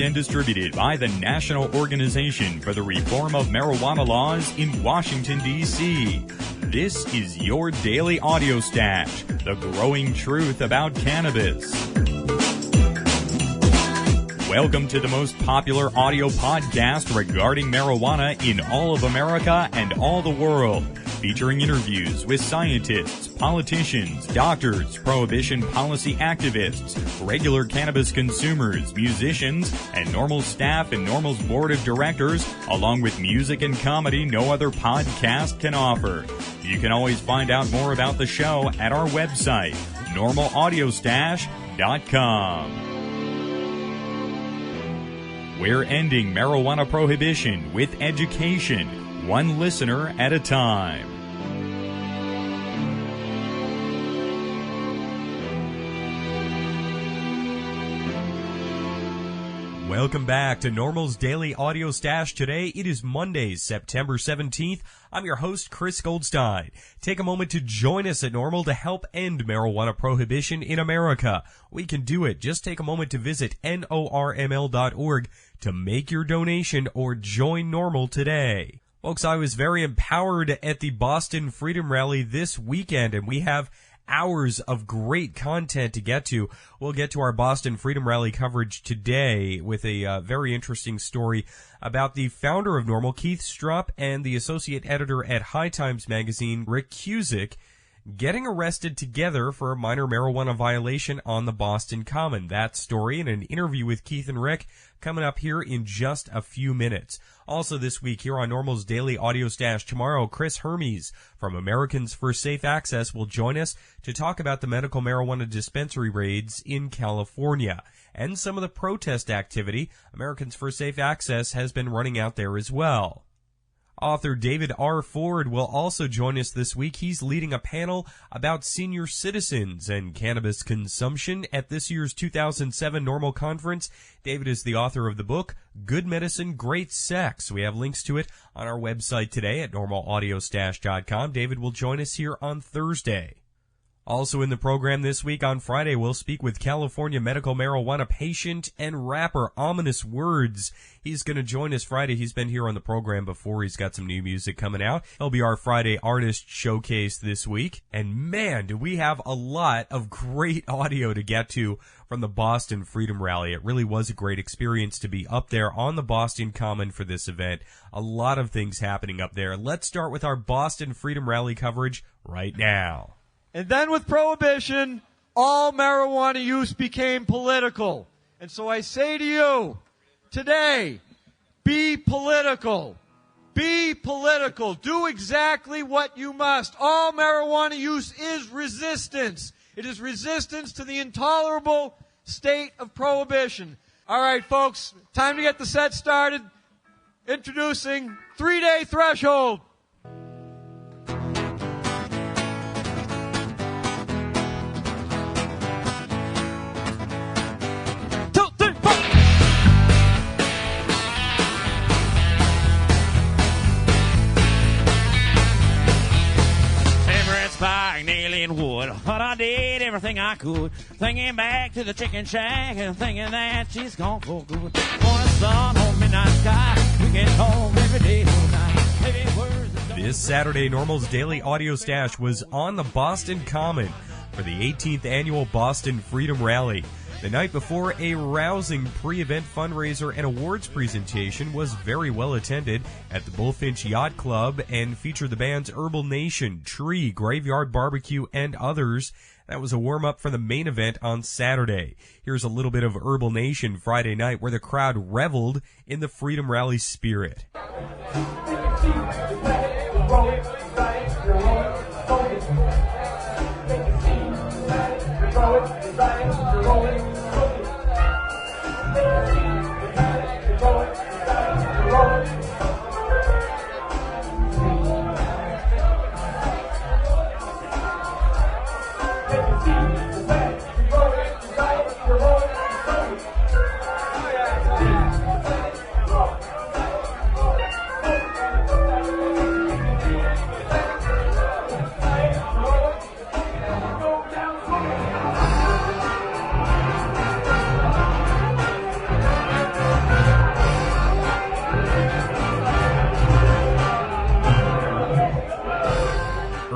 and distributed by the National Organization for the Reform of Marijuana Laws in Washington, D.C. This is your daily audio stash, the growing truth about cannabis. Welcome to the most popular audio podcast regarding marijuana in all of America and all the world, featuring interviews with scientists, politicians, doctors, prohibition policy activists, regular cannabis consumers, musicians, and NORML staff and NORML's board of directors, along with music and comedy no other podcast can offer. You can always find out more about the show at our website, NORMLAudiostash.com. We're ending marijuana prohibition with education, one listener at a time. Welcome back to NORML's Daily Audio Stash. Today, it is Monday, September 17th. I'm your host, Chris Goldstein. Take a moment to join us at NORML to help end marijuana prohibition in America. We can do it. Just take a moment to visit NORML.org to make your donation or join NORML today. Folks, I was very empowered at the Boston Freedom Rally this weekend, and we have hours of great content to get to. We'll get to our Boston Freedom Rally coverage today with a very interesting story about the founder of NORML, Keith Strupp, and the associate editor at High Times magazine, Rick Cusick, getting arrested together for a minor marijuana violation on the Boston Common. That story and an interview with Keith and Rick coming up here in just a few minutes. Also this week here on NORML's Daily Audio Stash tomorrow, Chris Hermes from Americans for Safe Access will join us to talk about the medical marijuana dispensary raids in California and some of the protest activity Americans for Safe Access has been running out there as well. Author David R. Ford will also join us this week. He's leading a panel about senior citizens and cannabis consumption at this year's 2007 NORML conference. David is the author of the book, Good Medicine, Great Sex. We have links to it on our website today at NORMLAudiostash.com. David will join us here on Thursday. Also in the program this week on Friday, we'll speak with California medical marijuana patient and rapper Ominous Words. He's going to join us Friday. He's been here on the program before. He's got some new music coming out. He'll be our Friday artist showcase this week. And man, do we have a lot of great audio to get to from the Boston Freedom Rally. It really was a great experience to be up there on the Boston Common for this event. A lot of things happening up there. Let's start with our Boston Freedom Rally coverage right now. And then with Prohibition, all marijuana use became political. And so I say to you today, be political. Be political. Do exactly what you must. All marijuana use is resistance. It is resistance to the intolerable state of prohibition. All right, folks, time to get the set started. Introducing 3-Day Threshold. Wood, but I did everything I could, thinking back to the chicken shack and thinking that she's gone for good. Morning sun on midnight sky, we get home every day all night. This Saturday, NORML's Daily Audio Stash was on the Boston Common for the 18th annual Boston Freedom Rally. The night before, a rousing pre-event fundraiser and awards presentation was very well attended at the Bullfinch Yacht Club and featured the bands Herbal Nation, Tree, Graveyard Barbecue, and others. That was a warm-up for the main event on Saturday. Here's a little bit of Herbal Nation Friday night where the crowd reveled in the Freedom Rally spirit.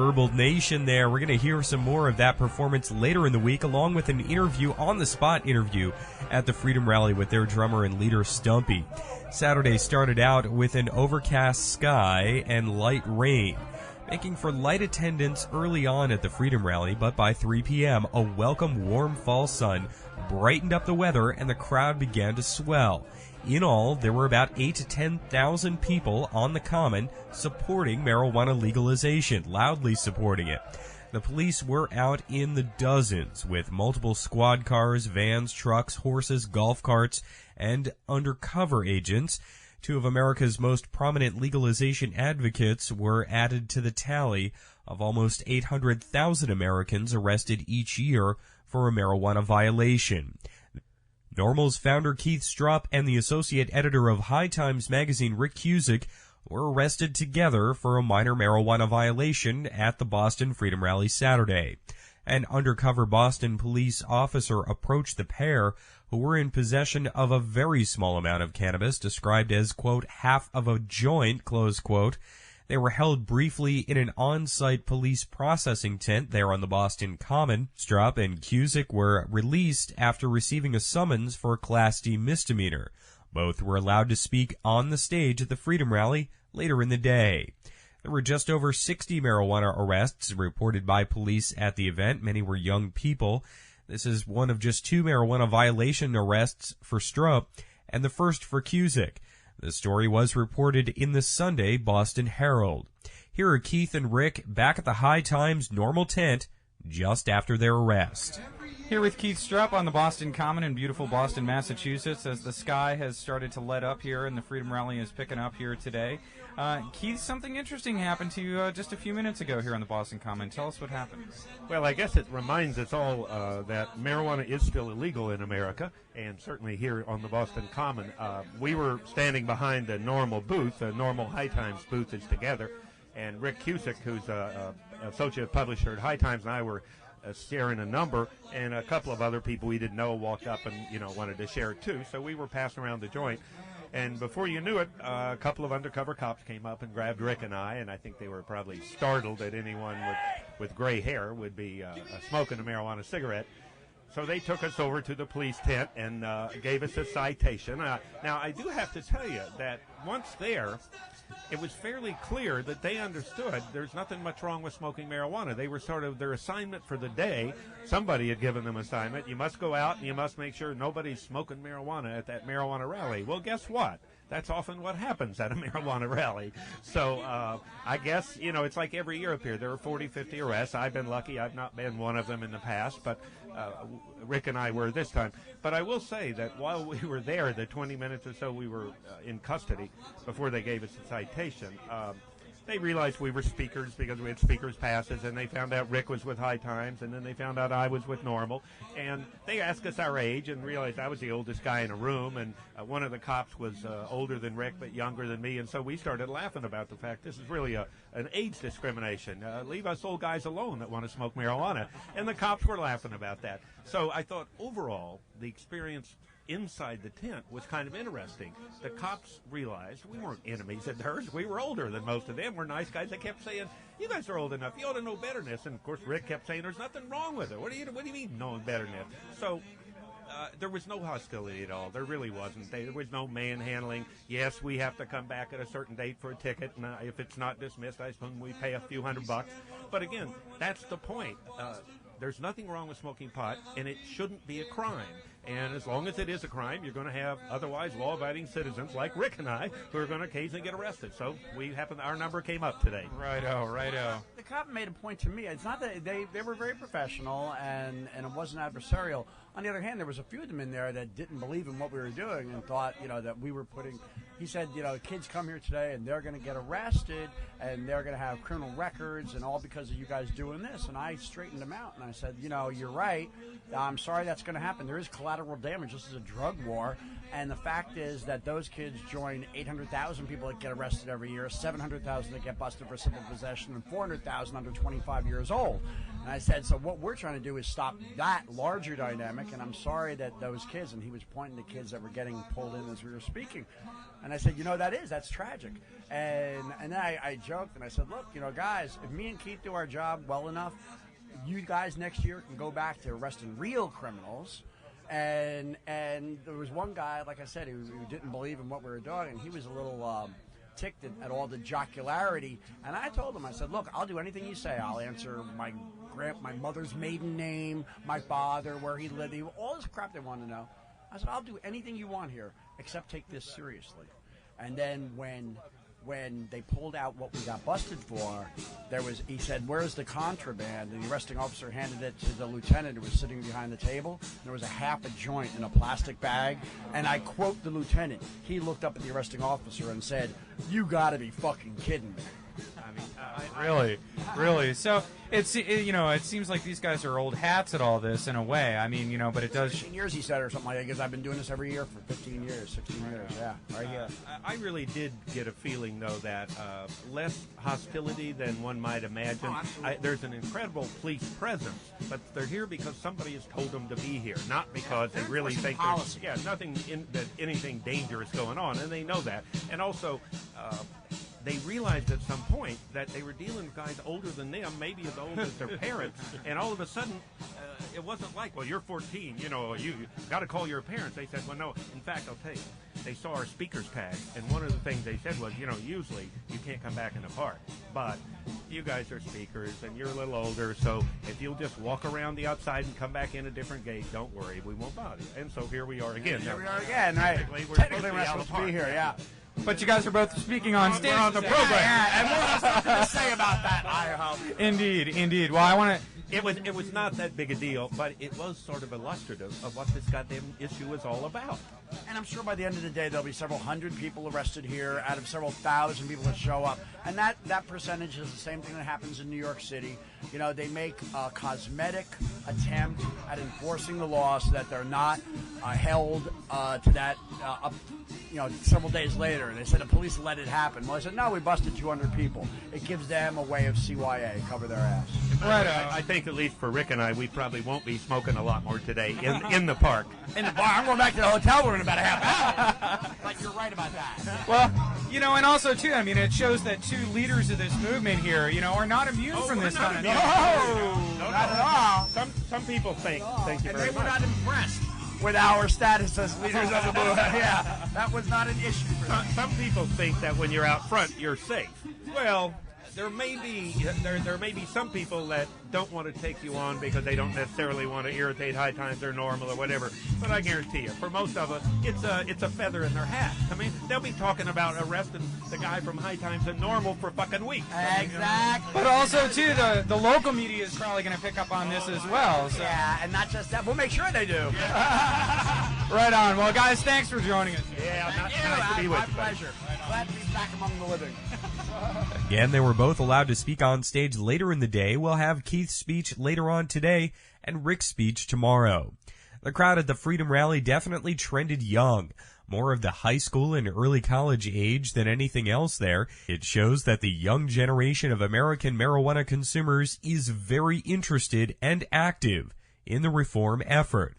Burbled Nation there. We're going to hear some more of that performance later in the week, along with an interview, on-the-spot interview at the Freedom Rally with their drummer and leader, Stumpy. Saturday started out with an overcast sky and light rain, making for light attendance early on at the Freedom Rally, but by 3 p.m., a welcome warm fall sun brightened up the weather and the crowd began to swell. In all, there were about 8,000 to 10,000 people on the Common supporting marijuana legalization, loudly supporting it. The police were out in the dozens with multiple squad cars, vans, trucks, horses, golf carts, and undercover agents. Two of America's most prominent legalization advocates were added to the tally of almost 800,000 Americans arrested each year for a marijuana violation. NORML's founder Keith Strupp and the associate editor of High Times magazine Rick Cusick were arrested together for a minor marijuana violation at the Boston Freedom Rally Saturday. An undercover Boston police officer approached the pair, who were in possession of a very small amount of cannabis, described as, quote, half of a joint, close quote. They were held briefly in an on-site police processing tent there on the Boston Common. Strupp and Cusick were released after receiving a summons for a Class D misdemeanor. Both were allowed to speak on the stage at the Freedom Rally later in the day. There were just over 60 marijuana arrests reported by police at the event. Many were young people. This is one of just 2 marijuana violation arrests for Strupp and the first for Cusick. The story was reported in the Sunday Boston Herald. Here are Keith and Rick back at the High Times NORML tent just after their arrest. Here with Keith Strupp on the Boston Common in beautiful Boston, Massachusetts, as the sky has started to let up here and the Freedom Rally is picking up here today. Keith, something interesting happened to you just a few minutes ago here on the Boston Common. Tell us what happened. Well, I guess it reminds us all that marijuana is still illegal in America, and certainly here on the Boston Common. We were standing behind the NORML booth. The NORML High Times booth is together, and Rick Cusick, who's an associate publisher at High Times, and I were sharing a number, and a couple of other people we didn't know walked up and wanted to share it too. So we were passing around the joint, and before you knew it, a couple of undercover cops came up and grabbed Rick and I, and I think they were probably startled that anyone with gray hair would be smoking a marijuana cigarette. So they took us over to the police tent and gave us a citation. Now, I do have to tell you that once there, it was fairly clear that they understood there's nothing much wrong with smoking marijuana. They were sort of their assignment for the day. Somebody had given them assignment. You must go out and you must make sure nobody's smoking marijuana at that marijuana rally. Well, guess what? That's often what happens at a marijuana rally. So I guess, it's like every year up here. There are 40, 50 arrests. I've been lucky. I've not been one of them in the past, but Rick and I were this time. But I will say that while we were there, the 20 minutes or so we were in custody before they gave us a citation, they realized we were speakers because we had speakers passes, and they found out Rick was with High Times, and then they found out I was with NORML, and they asked us our age and realized I was the oldest guy in a room, and one of the cops was older than Rick but younger than me, and so we started laughing about the fact this is really an age discrimination. Leave us old guys alone that want to smoke marijuana, and the cops were laughing about that. So I thought overall the experience inside the tent was kind of interesting. The cops realized we weren't enemies of theirs. We were older than most of them. We're nice guys. They kept saying, you guys are old enough. You ought to know better than this. And, of course, Rick kept saying there's nothing wrong with it. What do you mean knowing better than this? So there was no hostility at all. There really wasn't. There was no manhandling. Yes, we have to come back at a certain date for a ticket, and if it's not dismissed, I assume we pay a few $100. But, again, that's the point. There's nothing wrong with smoking pot, and it shouldn't be a crime. And as long as it is a crime, you're going to have otherwise law-abiding citizens like Rick and I who are going to occasionally get arrested. So our number came up today. Righto. The cop made a point to me. It's not that they were very professional and it wasn't adversarial. On the other hand, there was a few of them in there that didn't believe in what we were doing and thought, that we were putting. He said, kids come here today and they're going to get arrested and they're going to have criminal records and all because of you guys doing this. And I straightened him out and I said, you're right. I'm sorry that's going to happen. There is collateral damage. This is a drug war. And the fact is that those kids join 800,000 people that get arrested every year, 700,000 that get busted for simple possession, and 400,000 under 25 years old. And I said, so what we're trying to do is stop that larger dynamic, and I'm sorry that those kids, and he was pointing to kids that were getting pulled in as we were speaking. And I said, that's tragic. And then I joked and I said, look, guys, if me and Keith do our job well enough, you guys next year can go back to arresting real criminals. And there was one guy, like I said, who didn't believe in what we were doing, and he was a little ticked at all the jocularity. And I told him, I said, look, I'll do anything you say. I'll answer my mother's maiden name, my father, where he lived, all this crap they wanted to know. I said, I'll do anything you want here, except take this seriously. And then when they pulled out what we got busted for, he said, where's the contraband? And the arresting officer handed it to the lieutenant who was sitting behind the table. There was a half a joint in a plastic bag. And I quote the lieutenant. He looked up at the arresting officer and said, you gotta be fucking kidding me. Really. So it seems like these guys are old hats at all this in a way. I mean, but it does. 15 years, he said, or something like that, because I've been doing this every year for 15 years, 16 years. Yeah, right here. I really did get a feeling, though, that less hostility than one might imagine. Oh, there's an incredible police presence, but they're here because somebody has told them to be here, not because they really think there's that anything dangerous going on, and they know that. And also, they realized at some point that they were dealing with guys older than them, maybe as old as their parents, and all of a sudden, it wasn't like, well, you're 14, you got to call your parents. They said, well, no, in fact, I'll tell you, they saw our speakers tag, and one of the things they said was, usually you can't come back in the park, but you guys are speakers, and you're a little older, so if you'll just walk around the outside and come back in a different gate, don't worry, we won't bother you. And so here we are again. Here we are again, right? Technically, we're supposed to be here, yeah. But you guys are both speaking on stage. We're on the program. Yeah, and we'll have something to say about that, I hope. Indeed. Well, I want to... It was not that big a deal, but it was sort of illustrative of what this goddamn issue is all about. And I'm sure by the end of the day, there'll be several hundred people arrested here out of several thousand people that show up. And that percentage is the same thing that happens in New York City. They make a cosmetic attempt at enforcing the law so that they're not held to that several days later. They said the police let it happen. Well, I said, no, we busted 200 people. It gives them a way of CYA, cover their ass. Right. I think at least for Rick and I, we probably won't be smoking a lot more today in the park. In the bar. I'm going back to the hotel room in about a half hour. Like, you're right about that. Well, and also, too, I mean, it shows that two leaders of this movement here, are not immune from this kind of thing. No, not at all. Some people think. Thank you and very they were much. not impressed with our status as leaders of the movement. Yeah, that was not an issue for them. Some people think that when you're out front, you're safe. Well, there may be some people that don't want to take you on because they don't necessarily want to irritate High Times or NORML or whatever. But I guarantee you, for most of us, it's a feather in their hat. I mean, they'll be talking about arresting the guy from High Times and NORML for fucking weeks. Exactly. But also, too, the local media is probably going to pick up on this as well. So. Yeah, and not just that. We'll make sure they do. Right on. Well, guys, thanks for joining us. Yeah, nice to be with you. My pleasure. Glad to be back among the living. Again, they were both allowed to speak on stage later in the day. We'll have Keith's speech later on today and Rick's speech tomorrow. The crowd at the Freedom Rally definitely trended young, more of the high school and early college age than anything else there. It shows that the young generation of American marijuana consumers is very interested and active in the reform effort.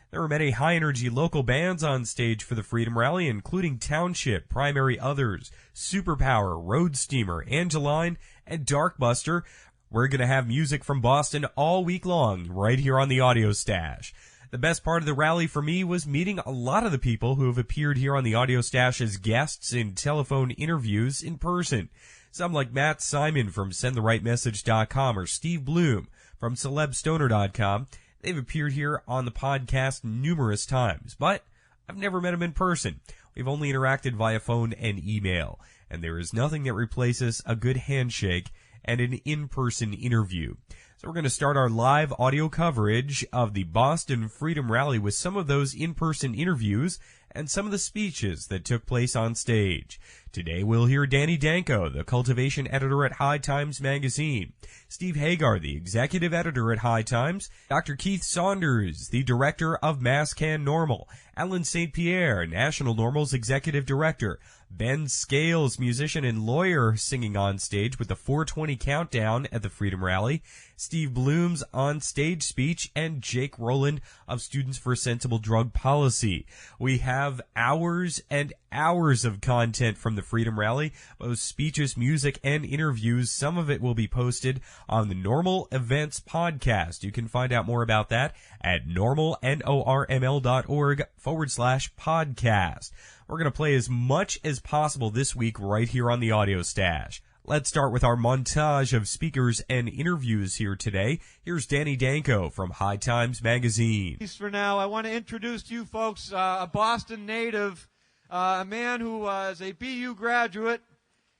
There were many high-energy local bands on stage for the Freedom Rally, including Township, Primary Others, Superpower, Road Steamer, Angeline, and Darkbuster. We're going to have music from Boston all week long, right here on the Audio Stash. The best part of the rally for me was meeting a lot of the people who have appeared here on the Audio Stash as guests in telephone interviews in person. Some like Matt Simon from SendTheRightMessage.com or Steve Bloom from CelebStoner.com. They've appeared here on the podcast numerous times, but I've never met them in person. We've only interacted via phone and email, and there is nothing that replaces a good handshake and an in-person interview. So we're going to start our live audio coverage of the Boston Freedom Rally with some of those in-person interviews and some of the speeches that took place on stage. Today we'll hear Danny Danko, the cultivation editor at High Times Magazine, Steve Hagar, the executive editor at High Times, Dr. Keith Saunders, the director of MassCan NORML, Alan St. Pierre, National NORML's executive director, Ben Scales, musician and lawyer, singing on stage with the 420 countdown at the Freedom Rally, Steve Bloom's on-stage speech, and Jake Rowland of Students for Sensible Drug Policy. We have hours and hours of content from the Freedom Rally, both speeches, music, and interviews. Some of it will be posted on the NORML Events podcast. You can find out more about that at norml.org/podcast. We're going to play as much as possible this week right here on the Audio Stash. Let's start with our montage of speakers and interviews here today. Here's Danny Danko from High Times Magazine. For now, I want to introduce to you folks a Boston native, a man who is a BU graduate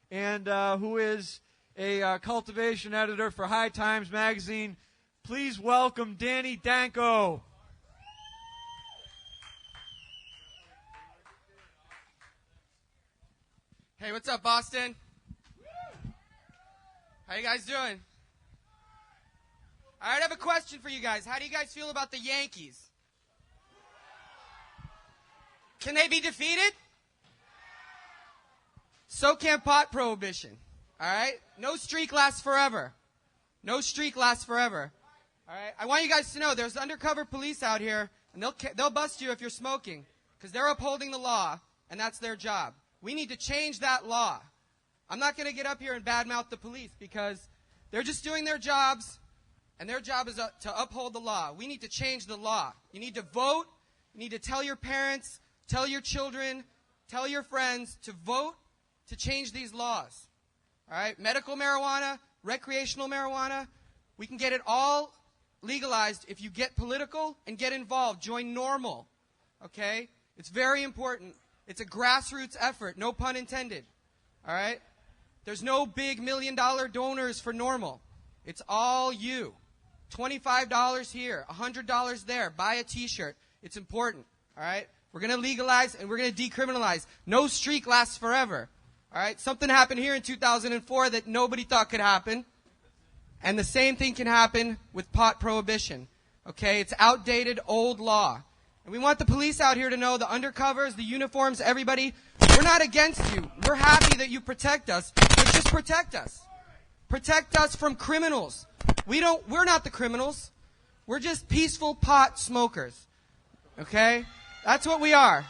and who is a cultivation editor for High Times Magazine. Please welcome Danny Danko. Hey, what's up, Boston? How you guys doing? All right, I have a question for you guys. How do you guys feel about the Yankees? Can they be defeated? So can pot prohibition. All right? No streak lasts forever. No streak lasts forever. All right? I want you guys to know there's undercover police out here, and they'll bust you if you're smoking because they're upholding the law, and that's their job. We need to change that law. I'm not going to get up here and badmouth the police because they're just doing their jobs, and their job is to uphold the law. We need to change the law. You need to vote. You need to tell your parents, tell your children, tell your friends to vote to change these laws. All right? Medical marijuana, recreational marijuana, we can get it all legalized if you get political and get involved. Join NORML. Okay? It's very important. It's a grassroots effort, no pun intended. All right? There's no big $1 million donors for NORML. It's all you. $25 here, $100 there. Buy a T-shirt. It's important. All right? We're going to legalize and we're going to decriminalize. No streak lasts forever. All right? Something happened here in 2004 that nobody thought could happen. And the same thing can happen with pot prohibition. Okay? It's outdated, old law. And we want the police out here to know, the undercovers, the uniforms, everybody, we're not against you. We're happy that you protect us, but just protect us. Protect us from criminals. We're not the criminals. We're just peaceful pot smokers. Okay? That's what we are.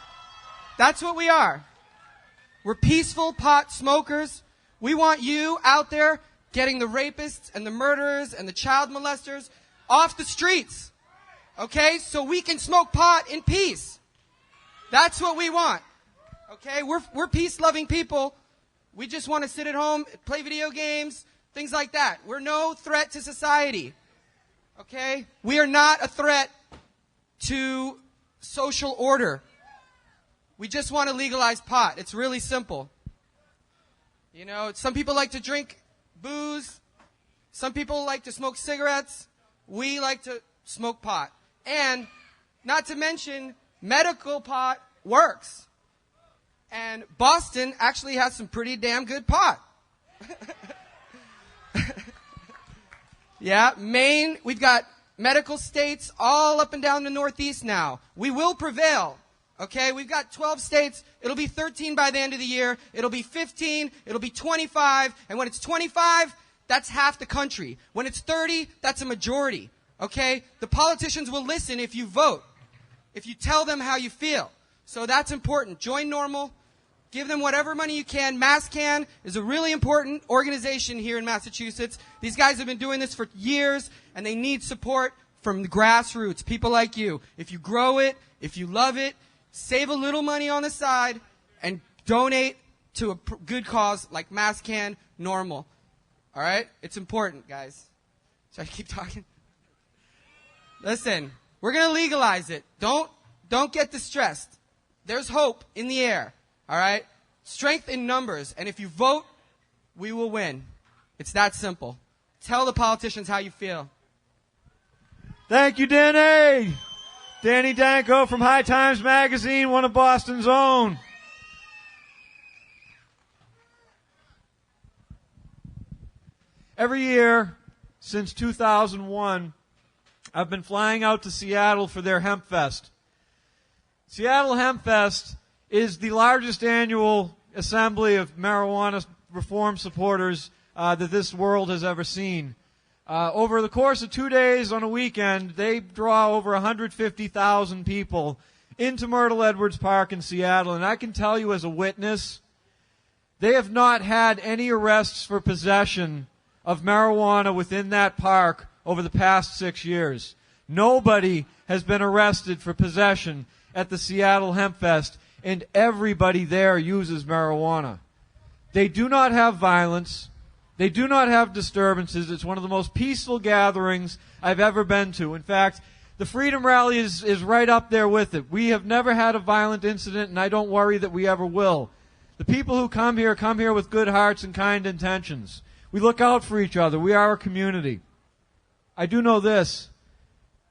That's what we are. We're peaceful pot smokers. We want you out there getting the rapists and the murderers and the child molesters off the streets. Okay? So we can smoke pot in peace. That's what we want. Okay? We're peace-loving people. We just want to sit at home, play video games, things like that. We're no threat to society. Okay? We are not a threat to social order. We just want to legalize pot. It's really simple. You know, some people like to drink booze. Some people like to smoke cigarettes. We like to smoke pot. And not to mention, medical pot works. And Boston actually has some pretty damn good pot. Yeah, Maine, we've got medical states all up and down the Northeast now. We will prevail. Okay, we've got 12 states. It'll be 13 by the end of the year. It'll be 15. It'll be 25. And when it's 25, that's half the country. When it's 30, that's a majority. Okay? The politicians will listen if you vote, if you tell them how you feel. So that's important. Join NORML. Give them whatever money you can. MassCan is a really important organization here in Massachusetts. These guys have been doing this for years, and they need support from the grassroots, people like you. If you grow it, if you love it, save a little money on the side and donate to a good cause like MassCan NORML. All right? It's important, guys. Should I keep talking? Listen, we're going to legalize it. Don't get distressed. There's hope in the air. All right? Strength in numbers. And if you vote, we will win. It's that simple. Tell the politicians how you feel. Thank you, Danny. Danny Danko from High Times Magazine, one of Boston's own. Every year since 2001, I've been flying out to Seattle for their Hemp Fest. Seattle Hemp Fest is the largest annual assembly of marijuana reform supporters that this world has ever seen. Over the course of 2 days on a weekend, they draw over 150,000 people into Myrtle Edwards Park in Seattle. And I can tell you as a witness, they have not had any arrests for possession of marijuana within that park over the past 6 years. Nobody has been arrested for possession at the Seattle Hemp Fest, and everybody there uses marijuana. They do not have violence. They do not have disturbances. It's one of the most peaceful gatherings I've ever been to. In fact, the Freedom Rally is right up there with it. We have never had a violent incident, and I don't worry that we ever will. The people who come here with good hearts and kind intentions. We look out for each other. We are a community. I do know this.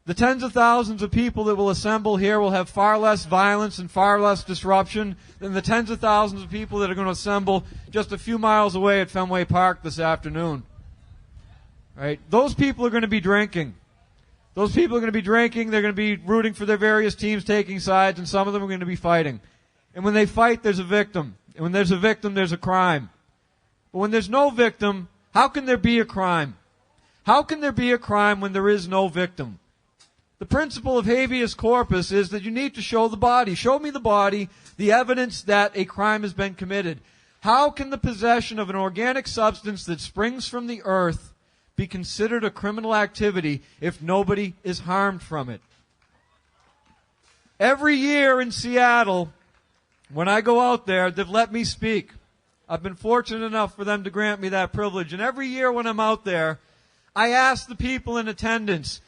The tens of thousands of people that will assemble here will have far less violence and far less disruption than the tens of thousands of people that are going to assemble just a few miles away at Fenway Park this afternoon. Right? Those people are going to be drinking. Those people are going to be drinking. They're going to be rooting for their various teams, taking sides, and some of them are going to be fighting. And when they fight, there's a victim. And when there's a victim, there's a crime. But when there's no victim, how can there be a crime? How can there be a crime when there is no victim? The principle of habeas corpus is that you need to show the body. Show me the body, the evidence that a crime has been committed. How can the possession of an organic substance that springs from the earth be considered a criminal activity if nobody is harmed from it? Every year in Seattle, when I go out there, they've let me speak. I've been fortunate enough for them to grant me that privilege. And every year when I'm out there, I ask the people in attendance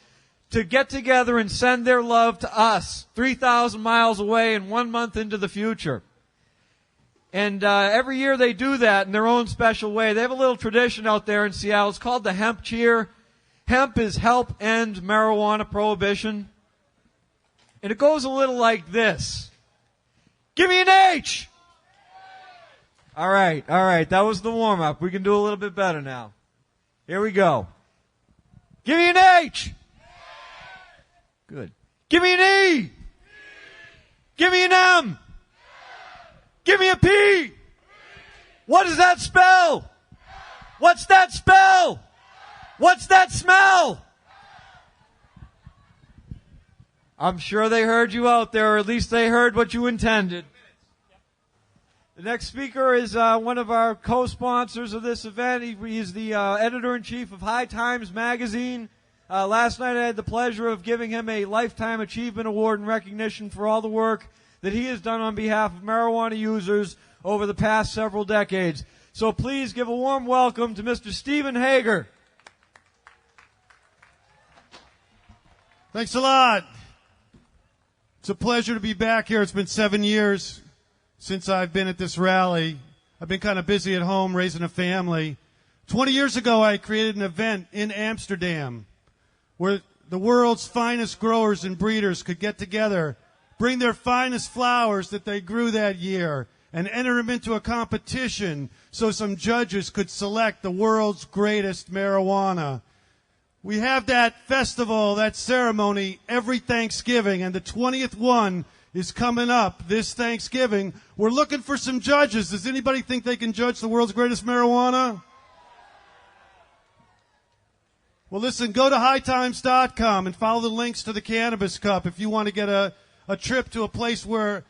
to get together and send their love to us 3,000 miles away and 1 month into the future. And every year they do that in their own special way. They have a little tradition out there in Seattle. It's called the Hemp Cheer. Hemp is help end marijuana prohibition. And it goes a little like this. Give me an H! All right. That was the warm-up. We can do a little bit better now. Here we go. Give me an H! Good. Give me an E! Give me an M! Give me a P! What does that spell? What's that spell? What's that smell? I'm sure they heard you out there, or at least they heard what you intended. The next speaker is one of our co-sponsors of this event. He is the editor-in-chief of High Times magazine. Last night I had the pleasure of giving him a Lifetime Achievement Award in recognition for all the work that he has done on behalf of marijuana users over the past several decades. So please give a warm welcome to Mr. Stephen Hager. Thanks a lot. It's a pleasure to be back here. It's been 7 years since I've been at this rally. I've been kind of busy at home raising a family. 20 years ago, I created an event in Amsterdam where the world's finest growers and breeders could get together, bring their finest flowers that they grew that year, and enter them into a competition so some judges could select the world's greatest marijuana. We have that festival, that ceremony, every Thanksgiving, and the 20th one is coming up this Thanksgiving. We're looking for some judges. Does anybody think they can judge the world's greatest marijuana? Well, listen, go to hightimes.com and follow the links to the Cannabis Cup if you want to get a trip to a place where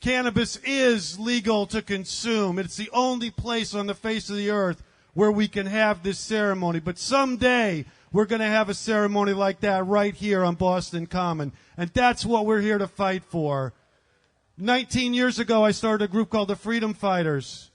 cannabis is legal to consume. It's the only place on the face of the earth where we can have this ceremony. But someday we're going to have a ceremony like that right here on Boston Common. And that's what we're here to fight for. 19 years ago, I started a group called the Freedom Fighters.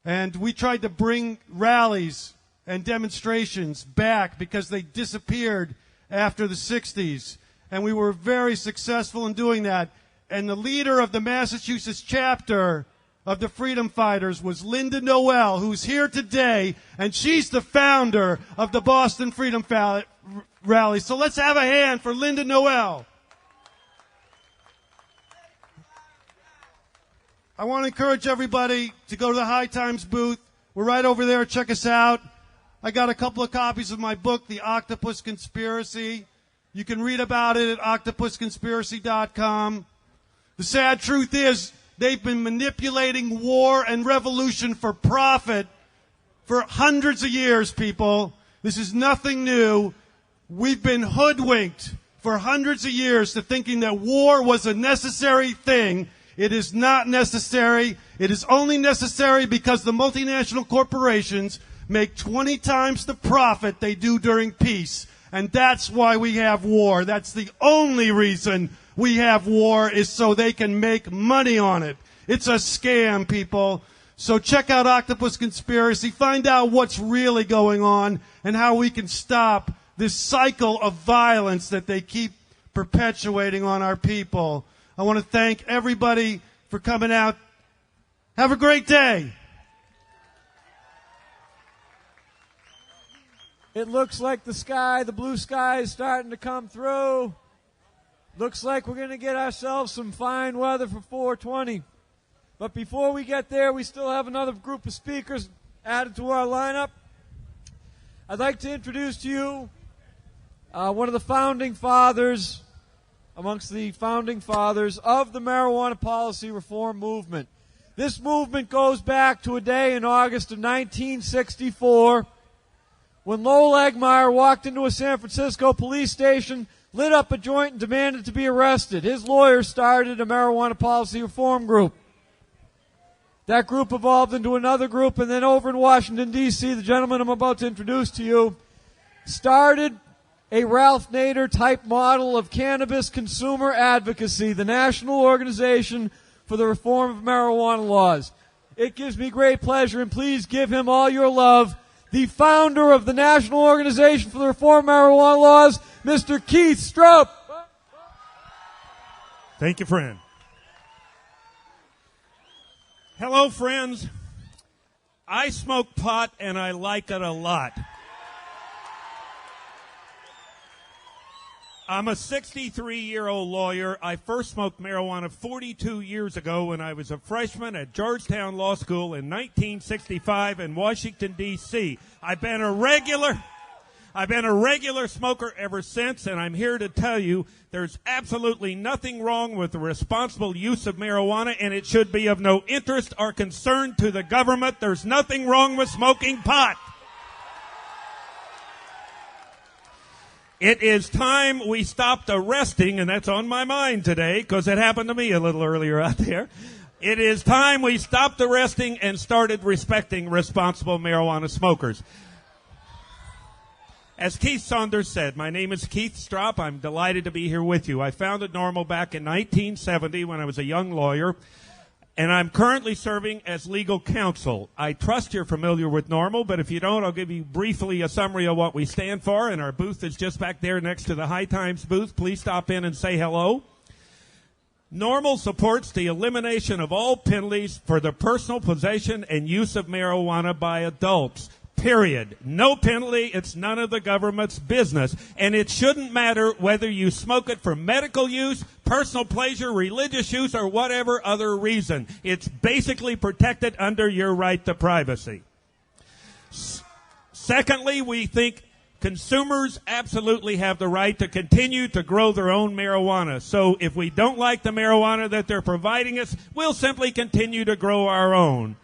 And we tried to bring rallies and demonstrations back because they disappeared after the 60s. And we were very successful in doing that. And the leader of the Massachusetts chapter of the Freedom Fighters was Linda Noel, who's here today, and she's the founder of the Boston Freedom Rally. So let's have a hand for Linda Noel. I want to encourage everybody to go to the High Times booth. We're right over there. Check us out. I got a couple of copies of my book, The Octopus Conspiracy. You can read about it at octopusconspiracy.com. The sad truth is they've been manipulating war and revolution for profit for hundreds of years, people. This is nothing new. We've been hoodwinked for hundreds of years to thinking that war was a necessary thing. It is not necessary. It is only necessary because the multinational corporations make 20 times the profit they do during peace. And that's why we have war. That's the only reason we have war, is so they can make money on it. It's a scam, people. So check out Octopus Conspiracy. Find out what's really going on and how we can stop this cycle of violence that they keep perpetuating on our people. I want to thank everybody for coming out. Have a great day. It looks like the blue sky is starting to come through. Looks like we're going to get ourselves some fine weather for 420. But before we get there, we still have another group of speakers added to our lineup. I'd like to introduce to you one of the founding fathers, amongst the founding fathers of the marijuana policy reform movement. This movement goes back to a day in August of 1964 when Lowell Eggmeyer walked into a San Francisco police station, lit up a joint, and demanded to be arrested. His lawyer started a marijuana policy reform group. That group evolved into another group, and then over in Washington, D.C., the gentleman I'm about to introduce to you started a Ralph Nader-type model of cannabis consumer advocacy, the National Organization for the Reform of Marijuana Laws. It gives me great pleasure, and please give him all your love, the founder of the National Organization for the Reform of Marijuana Laws, Mr. Keith Stroop. Thank you, friend. Hello, friends. I smoke pot, and I like it a lot. I'm a 63-year-old lawyer. I first smoked marijuana 42 years ago when I was a freshman at Georgetown Law School in 1965 in Washington, D.C. I've been a regular smoker ever since, and I'm here to tell you there's absolutely nothing wrong with the responsible use of marijuana, and it should be of no interest or concern to the government. There's nothing wrong with smoking pot. It is time we stopped arresting, and that's on my mind today because it happened to me a little earlier out there. It is time we stopped arresting and started respecting responsible marijuana smokers. As Keith Saunders said, my name is Keith Stroop. I'm delighted to be here with you. I founded NORML back in 1970 when I was a young lawyer, and I'm currently serving as legal counsel. I trust you're familiar with NORML, but if you don't, I'll give you briefly a summary of what we stand for, and our booth is just back there next to the High Times booth. Please stop in and say hello. NORML supports the elimination of all penalties for the personal possession and use of marijuana by adults. Period. No penalty. It's none of the government's business. And it shouldn't matter whether you smoke it for medical use, personal pleasure, religious use, or whatever other reason. It's basically protected under your right to privacy. Secondly, we think consumers absolutely have the right to continue to grow their own marijuana. So if we don't like the marijuana that they're providing us, we'll simply continue to grow our own.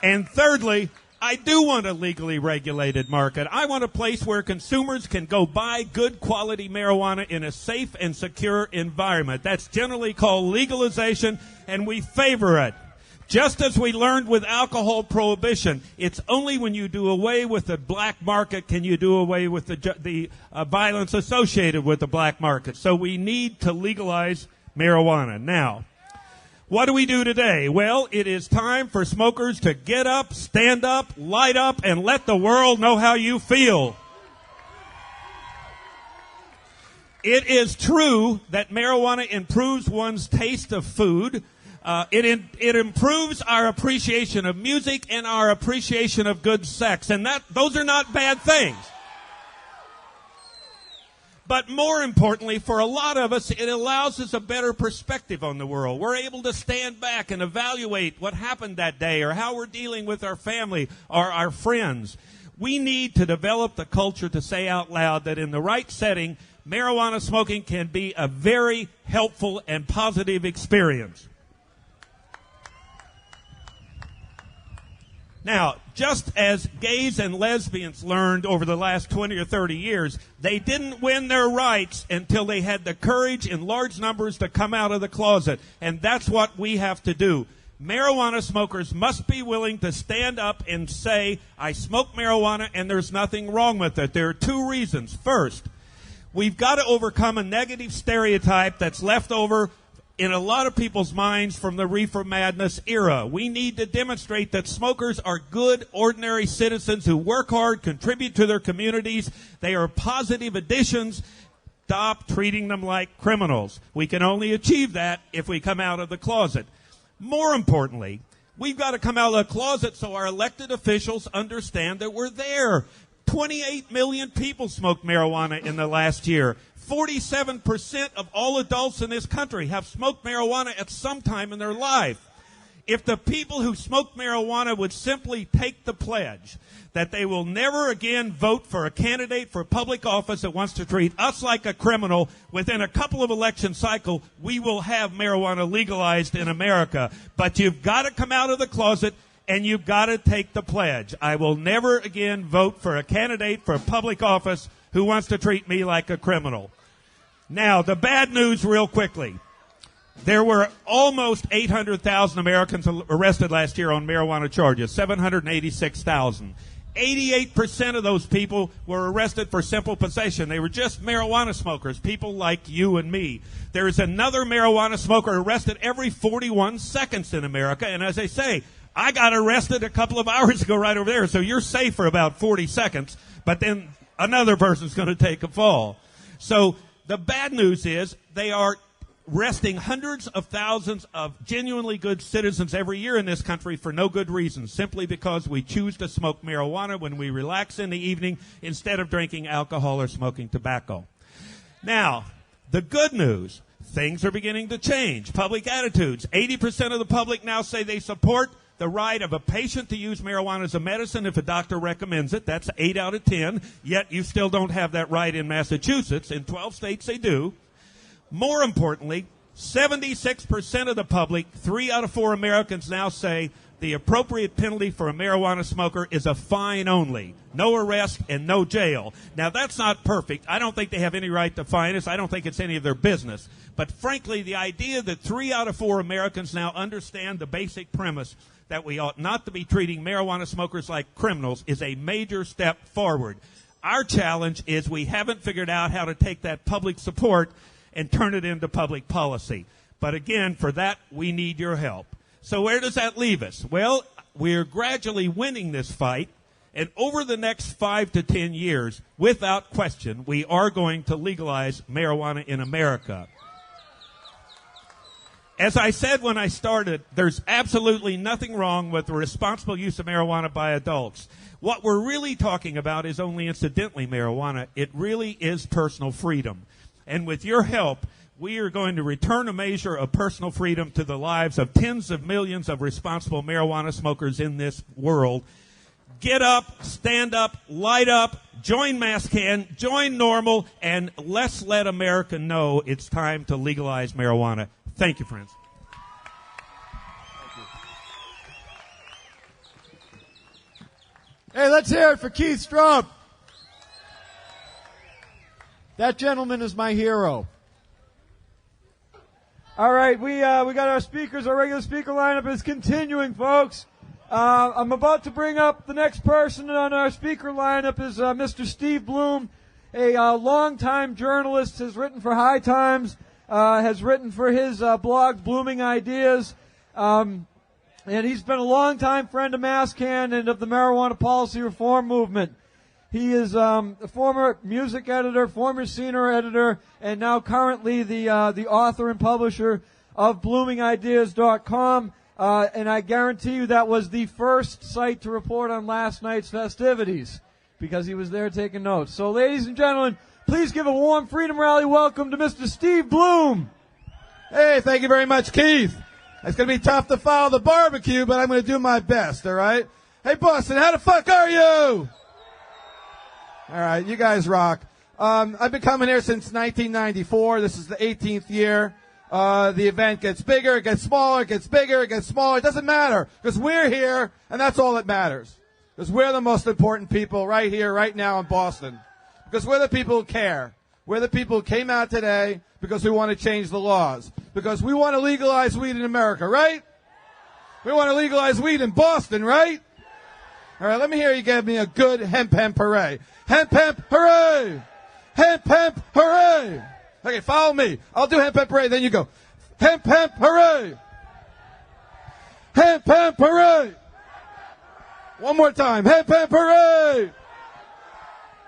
And thirdly, I do want a legally regulated market. I want a place where consumers can go buy good quality marijuana in a safe and secure environment. That's generally called legalization, and we favor it. Just as we learned with alcohol prohibition, it's only when you do away with the black market can you do away with the violence associated with the black market. So we need to legalize marijuana. Now, what do we do today? Well, it is time for smokers to get up, stand up, light up, and let the world know how you feel. It is true that marijuana improves one's taste of food. It improves our appreciation of music and our appreciation of good sex, and those are not bad things. But more importantly, for a lot of us, it allows us a better perspective on the world. We're able to stand back and evaluate what happened that day or how we're dealing with our family or our friends. We need to develop the culture to say out loud that in the right setting, marijuana smoking can be a very helpful and positive experience. Now, just as gays and lesbians learned over the last 20 or 30 years, they didn't win their rights until they had the courage in large numbers to come out of the closet. And that's what we have to do. Marijuana smokers must be willing to stand up and say, I smoke marijuana and there's nothing wrong with it. There are two reasons. First, we've got to overcome a negative stereotype that's left over in a lot of people's minds from the reefer madness era. We need to demonstrate that smokers are good, ordinary citizens who work hard, contribute to their communities. They are positive additions. Stop treating them like criminals. We can only achieve that if we come out of the closet. More importantly, we've got to come out of the closet so our elected officials understand that we're there. 28 million people smoked marijuana in the last year. 47% of all adults in this country have smoked marijuana at some time in their life. If the people who smoke marijuana would simply take the pledge that they will never again vote for a candidate for public office that wants to treat us like a criminal, within a couple of election cycles, we will have marijuana legalized in America. But you've got to come out of the closet and you've got to take the pledge. I will never again vote for a candidate for public office who wants to treat me like a criminal. Now, the bad news real quickly. There were almost 800,000 Americans arrested last year on marijuana charges, 786,000. 88% of those people were arrested for simple possession. They were just marijuana smokers, people like you and me. There is another marijuana smoker arrested every 41 seconds in America. And as I say, I got arrested a couple of hours ago right over there, so you're safe for about 40 seconds, but then another person's going to take a fall. So the bad news is they are arresting hundreds of thousands of genuinely good citizens every year in this country for no good reason, simply because we choose to smoke marijuana when we relax in the evening instead of drinking alcohol or smoking tobacco. Now, the good news, things are beginning to change. Public attitudes. 80% of the public now say they support the right of a patient to use marijuana as a medicine if a doctor recommends it. That's 8 out of 10. Yet you still don't have that right in Massachusetts. In 12 states they do. More importantly, 76% of the public, 3 out of 4 Americans now say the appropriate penalty for a marijuana smoker is a fine only. No arrest and no jail. Now, that's not perfect. I don't think they have any right to fine us. I don't think it's any of their business. But frankly, the idea that 3 out of 4 Americans now understand the basic premise that we ought not to be treating marijuana smokers like criminals is a major step forward. Our challenge is we haven't figured out how to take that public support and turn it into public policy. But again, for that, we need your help. So where does that leave us? Well, we're gradually winning this fight, and over the next 5 to 10 years, without question, we are going to legalize marijuana in America. As I said when I started, there's absolutely nothing wrong with the responsible use of marijuana by adults. What we're really talking about is only incidentally marijuana. It really is personal freedom. And with your help, we are going to return a measure of personal freedom to the lives of tens of millions of responsible marijuana smokers in this world. Get up, stand up, light up, join MassCan, join NORML, and let's let America know it's time to legalize marijuana. Thank you, friends. Hey, let's hear it for Keith Straub. That gentleman is my hero. All right, we got our speakers. Our regular speaker lineup is continuing, folks. I'm about to bring up the next person on our speaker lineup is Mr. Steve Bloom, a longtime journalist, has written for High Times, has written for his blog, Blooming Ideas, and he's been a longtime friend of MassCan and of the marijuana policy reform movement. He is a former music editor, former senior editor, and now currently the author and publisher of BloomingIdeas.com. And I guarantee you that was the first site to report on last night's festivities because he was there taking notes. So, ladies and gentlemen, Please give a warm Freedom Rally welcome to Mr. Steve Bloom. Hey, thank you very much, Keith. It's going to be tough to follow the barbecue, but I'm going to do my best, all right? Hey, Boston, how the fuck are you? All right, you guys rock. I've been coming here since 1994. This is the 18th year. The event gets bigger, it gets smaller, it gets bigger, it gets smaller. It doesn't matter because we're here, and that's all that matters. Because we're the most important people right here, right now in Boston. Because we're the people who care. We're the people who came out today because we want to change the laws. Because we want to legalize weed in America, right? We want to legalize weed in Boston, right? All right, let me hear you give me a good hemp hooray. Hemp hooray! Hemp hooray! Okay, follow me. I'll do hemp hooray, then you go. Hemp hooray! Hemp hooray! One more time. Hemp hooray!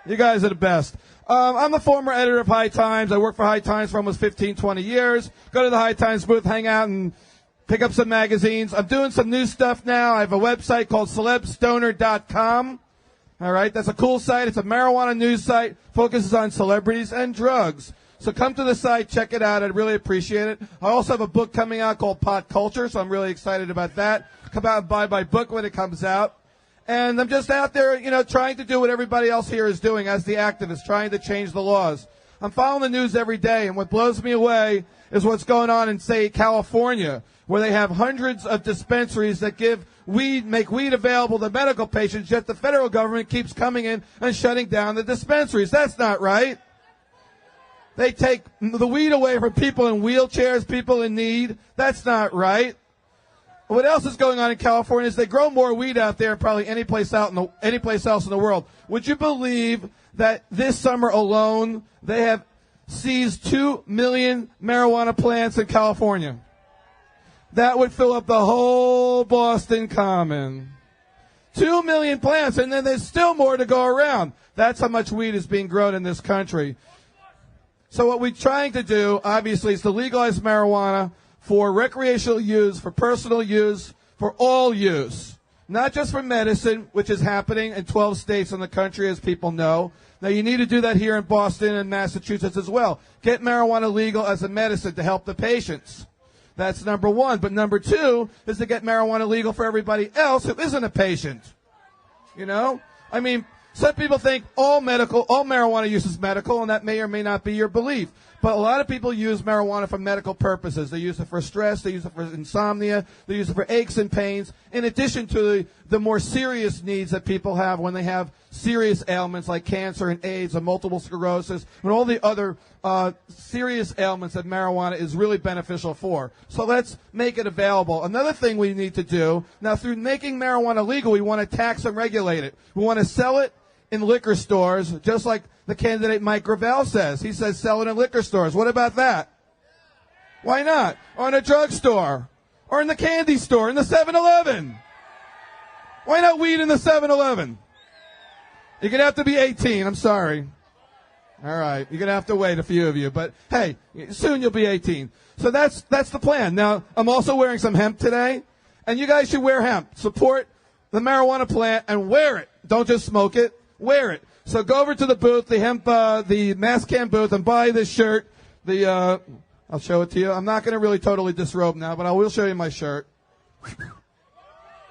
You guys are the best. I'm the former editor of High Times. I worked for High Times for almost 15, 20 years. Go to the High Times booth, hang out, and pick up some magazines. I'm doing some new stuff now. I have a website called celebstoner.com. All right, that's a cool site. It's a marijuana news site. Focuses on celebrities and drugs. So come to the site, check it out. I'd really appreciate it. I also have a book coming out called Pot Culture, so I'm really excited about that. Come out and buy my book when it comes out. And I'm just out there, trying to do what everybody else here is doing as the activist, trying to change the laws. I'm following the news every day, and what blows me away is what's going on in, say, California, where they have hundreds of dispensaries that make weed available to medical patients, yet the federal government keeps coming in and shutting down the dispensaries. That's not right. They take the weed away from people in wheelchairs, people in need. That's not right. What else is going on in California is they grow more weed out there than probably any place else in the world. Would you believe that this summer alone they have seized 2 million marijuana plants in California? That would fill up the whole Boston Common. 2 million plants, and then there's still more to go around. That's how much weed is being grown in this country. So what we're trying to do, obviously, is to legalize marijuana for recreational use, for personal use, for all use. Not just for medicine, which is happening in 12 states in the country, as people know. Now, you need to do that here in Boston and Massachusetts as well. Get marijuana legal as a medicine to help the patients. That's number one. But number two is to get marijuana legal for everybody else who isn't a patient. Some people think all marijuana use is medical, and that may or may not be your belief. But a lot of people use marijuana for medical purposes. They use it for stress. They use it for insomnia. They use it for aches and pains, in addition to the more serious needs that people have when they have serious ailments like cancer and AIDS and multiple sclerosis and all the other serious ailments that marijuana is really beneficial for. So let's make it available. Another thing we need to do, now through making marijuana legal, we want to tax and regulate it. We want to sell it in liquor stores, just like the candidate Mike Gravel says. He says sell it in liquor stores. What about that? Why not? Or in a drugstore. Or in the candy store, in the 7-Eleven. Why not weed in the 7-Eleven? You're going to have to be 18. I'm sorry. All right. You're going to have to wait, a few of you. But, hey, soon you'll be 18. So that's the plan. Now, I'm also wearing some hemp today. And you guys should wear hemp. Support the marijuana plant and wear it. Don't just smoke it. Wear it. So go over to the booth, the mass can booth, and buy this shirt. I'll show it to you. I'm not going to really totally disrobe now, but I will show you my shirt.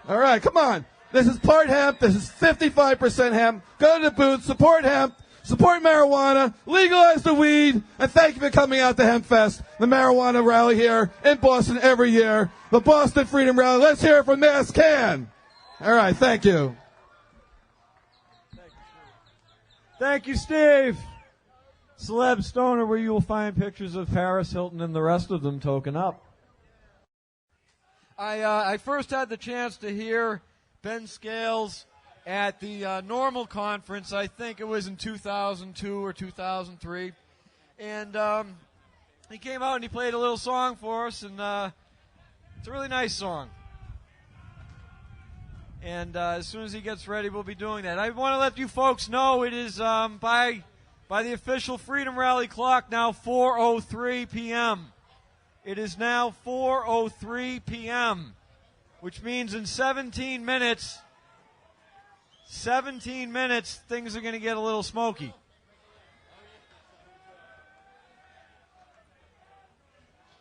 All right, come on. This is part hemp. This is 55% hemp. Go to the booth, support hemp, support marijuana, legalize the weed, and thank you for coming out to Hemp Fest, the marijuana rally here in Boston every year, the Boston Freedom Rally. Let's hear it from Mass Can. All right, thank you. Thank you, Steve. Celeb Stoner, where you will find pictures of Paris Hilton and the rest of them token up. I first had the chance to hear Ben Scales at the NORML conference. I think it was in 2002 or 2003. And he came out and he played a little song for us, and it's a really nice song. And as soon as he gets ready, we'll be doing that. I want to let you folks know it is by the official Freedom Rally clock now 4:03 p.m. It is now 4:03 p.m., which means in 17 minutes, things are going to get a little smoky.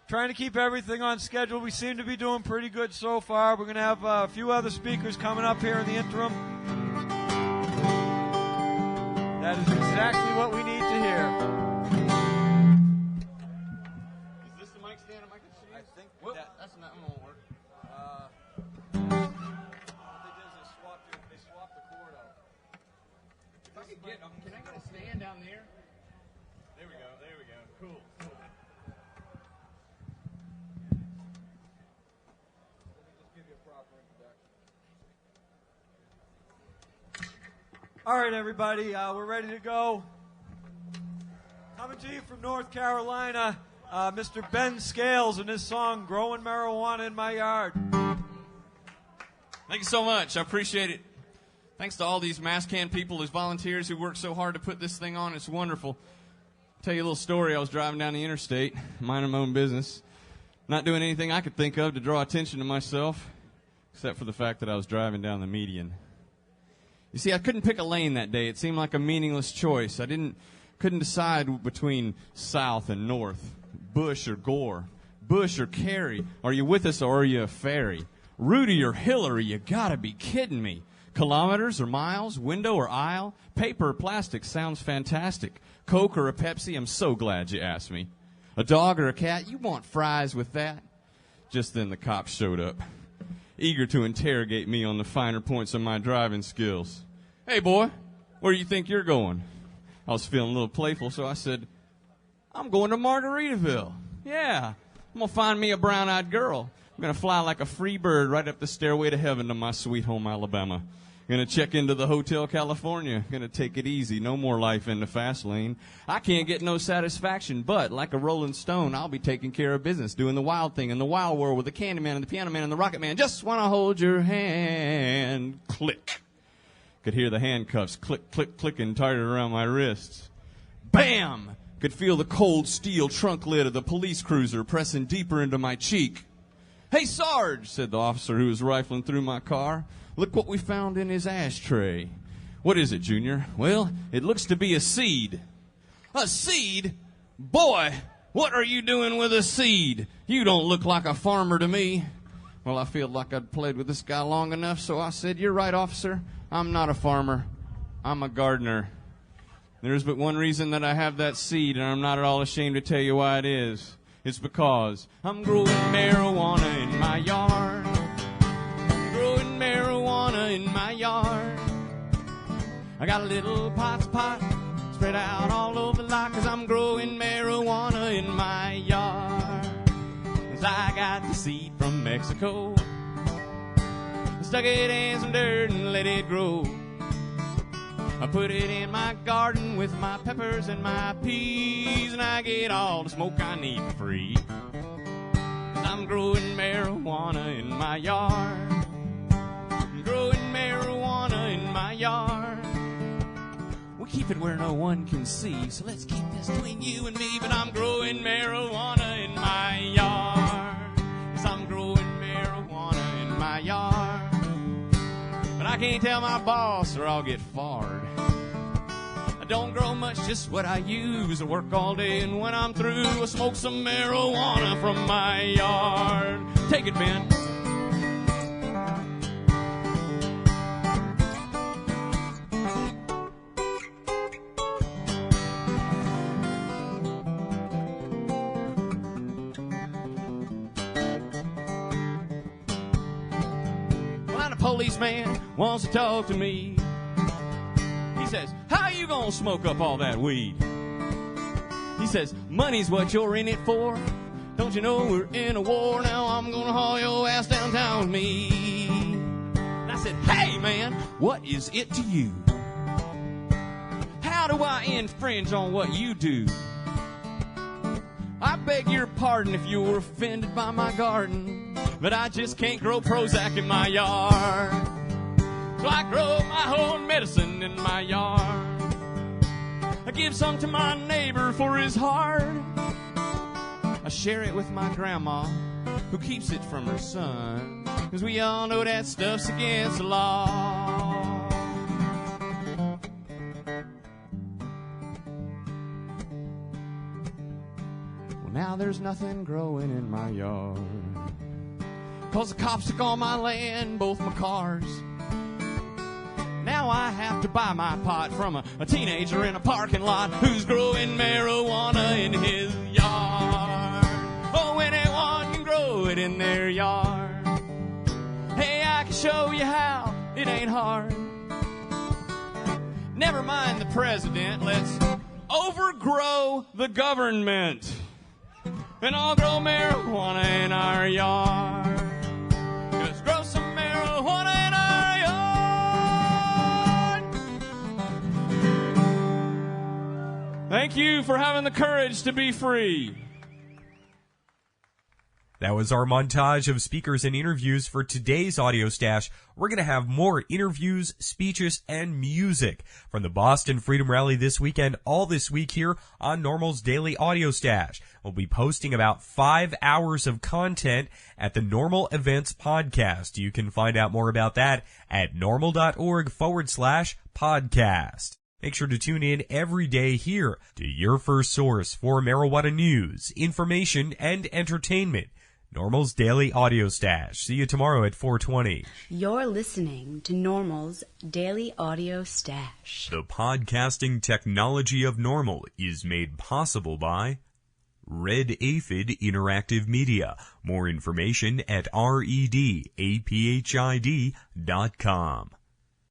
trying to keep everything on schedule. We seem to be doing pretty good so far. We're going to have a few other speakers coming up here in the interim. That is exactly what we need to hear. Is this the mic stand? Am I going to see? I think that's not going to work. They swapped the cord out. If I could get them, can I get a stand down there? There we go. Cool. All right, everybody, we're ready to go. Coming to you from North Carolina, Mr. Ben Scales and his song, Growing Marijuana in My Yard. Thank you so much. I appreciate it. Thanks to all these mass can people, these volunteers who work so hard to put this thing on. It's wonderful. I'll tell you a little story. I was driving down the interstate, minding my own business, not doing anything I could think of to draw attention to myself, except for the fact that I was driving down the median. You see, I couldn't pick a lane that day. It seemed like a meaningless choice. I couldn't decide between south and north, Bush or Gore, Bush or Kerry. Are you with us or are you a fairy? Rudy or Hillary, you gotta be kidding me. Kilometers or miles, window or aisle, paper or plastic sounds fantastic. Coke or a Pepsi, I'm so glad you asked me. A dog or a cat, you want fries with that? Just then the cops showed up, eager to interrogate me on the finer points of my driving skills. Hey, boy, where do you think you're going? I was feeling a little playful, so I said, I'm going to Margaritaville. Yeah, I'm going to find me a brown-eyed girl. I'm going to fly like a free bird right up the stairway to heaven to my sweet home, Alabama. Going to check into the Hotel California. Going to take it easy. No more life in the fast lane. I can't get no satisfaction, but like a rolling stone, I'll be taking care of business, doing the wild thing in the wild world with the candy man and the piano man and the rocket man. Just want to hold your hand. Click. Could hear the handcuffs click, click, clicking tighter around my wrists. Bam! Could feel the cold steel trunk lid of the police cruiser pressing deeper into my cheek. Hey, Sarge, said the officer who was rifling through my car. Look what we found in his ashtray. What is it, Junior? Well, it looks to be a seed. A seed? Boy, what are you doing with a seed? You don't look like a farmer to me. Well, I feel like I'd played with this guy long enough, so I said, you're right, officer. I'm not a farmer. I'm a gardener. There's but one reason that I have that seed, and I'm not at all ashamed to tell you why it is. It's because I'm growing marijuana in my yard. I'm growing marijuana in my yard. I got a little pot spread out all over the lot, 'cause I'm growing marijuana in my yard. 'Cause I got the seed from Mexico. Stuck it in some dirt and let it grow. I put it in my garden with my peppers and my peas, and I get all the smoke I need for free. 'Cause I'm growing marijuana in my yard. I'm growing marijuana in my yard. We keep it where no one can see, so let's keep this between you and me. But I'm growing marijuana in my yard. 'Cause I'm growing marijuana in my yard. But I can't tell my boss or I'll get fired. I don't grow much, just what I use. I work all day, and when I'm through, I smoke some marijuana from my yard. Take it, Ben. Policeman wants to talk to me. He says, how you gonna smoke up all that weed? He says, money's what you're in it for. Don't you know we're in a war? Now I'm gonna haul your ass downtown with me. And I said, hey man, what is it to you? How do I infringe on what you do? I beg your pardon if you were offended by my garden, but I just can't grow Prozac in my yard. So I grow my own medicine in my yard. I give some to my neighbor for his heart. I share it with my grandma, who keeps it from her son, 'cause we all know that stuff's against the law. Now there's nothing growing in my yard. 'Cause the cops took all my land, both my cars. Now I have to buy my pot from a teenager in a parking lot who's growing marijuana in his yard. Oh, anyone can grow it in their yard. Hey, I can show you how, it ain't hard. Never mind the president, let's overgrow the government. And I'll grow marijuana in our yard. Just grow some marijuana in our yard. Thank you for having the courage to be free. That was our montage of speakers and interviews for today's Audio Stash. We're going to have more interviews, speeches, and music from the Boston Freedom Rally this weekend, all this week here on NORML's Daily Audio Stash. We'll be posting about 5 hours of content at the NORML Events Podcast. You can find out more about that at norml.org/podcast. Make sure to tune in every day here to your first source for marijuana news, information, and entertainment. NORML's Daily Audio Stash. See you tomorrow at 4:20. You're listening to NORML's Daily Audio Stash. The podcasting technology of NORML is made possible by Red Aphid Interactive Media. More information at redaphid.com.